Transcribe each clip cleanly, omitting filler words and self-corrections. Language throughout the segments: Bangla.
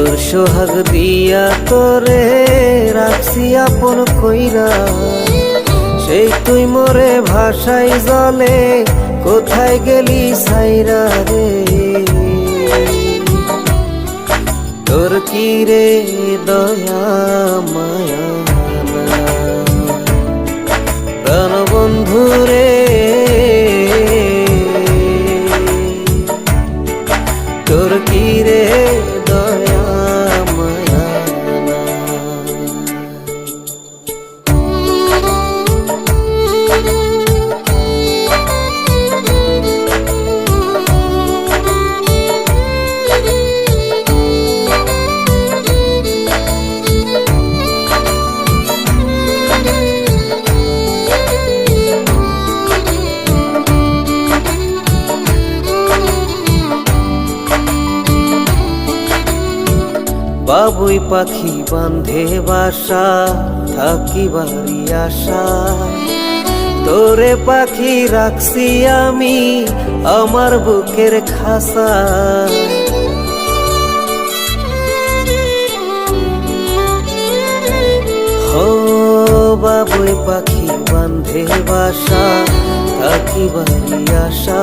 তোর সোহাগ দিয়া তোরে রাখছি আপন কইরা, সেই তুই মোরে ভাষাই জলে কোথায় গেলি সাইরা রে। তোর কি রে দয়া মায়া প্রাণ বন্ধু রে, তোর কি রে দয়া মায়া। বাবুই পাখি বান্ধে বাসা থাকি বাড়ি আশা, তোরে পাখি রাখছি আমি আমার বুকের খাসা। ও বাবুই পাখি বান্ধে বাসা থাকি বাড়ি আশা,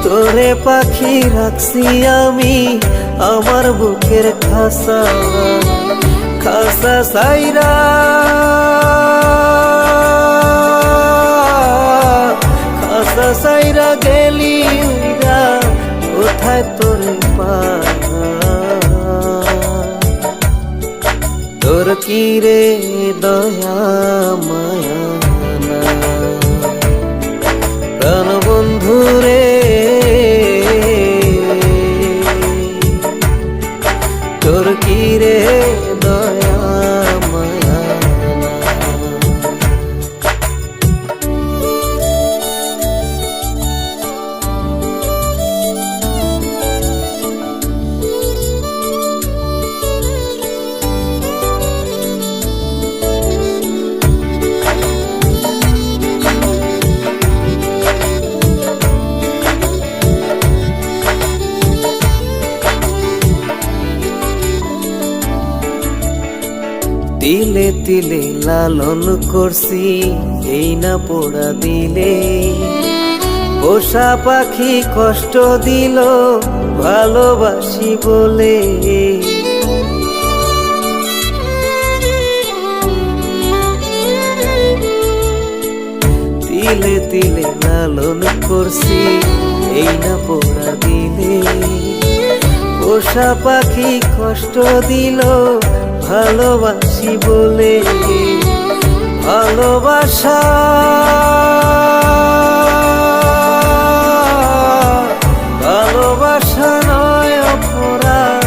তোরে পাখি রাখছি আমি আমার বুকের খাসা। খাসা সাইরা খাসা সাইরা গেলি উইরা কোথায় তোরে পা, তোর কি রে দয়া মায়া প্রাণ বন্ধু রে, তোর কি রে দয়া মায়া। তিলে তিলে লালন করছি এই না পোড়া দিলে, পোষা পাখি কষ্ট দিল ভালোবাসি বলে। তিলে তিলে লালন করছি এই না পোড়া দিলে, পোষা পাখি কষ্ট দিল ভালোবাসি বলে। ভালোবাসা ভালোবাসা নয় অপরাধ,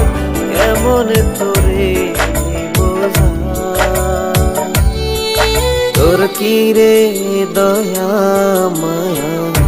কেমন তোরে বোঝা, তোর কি রে দয়া মায়া।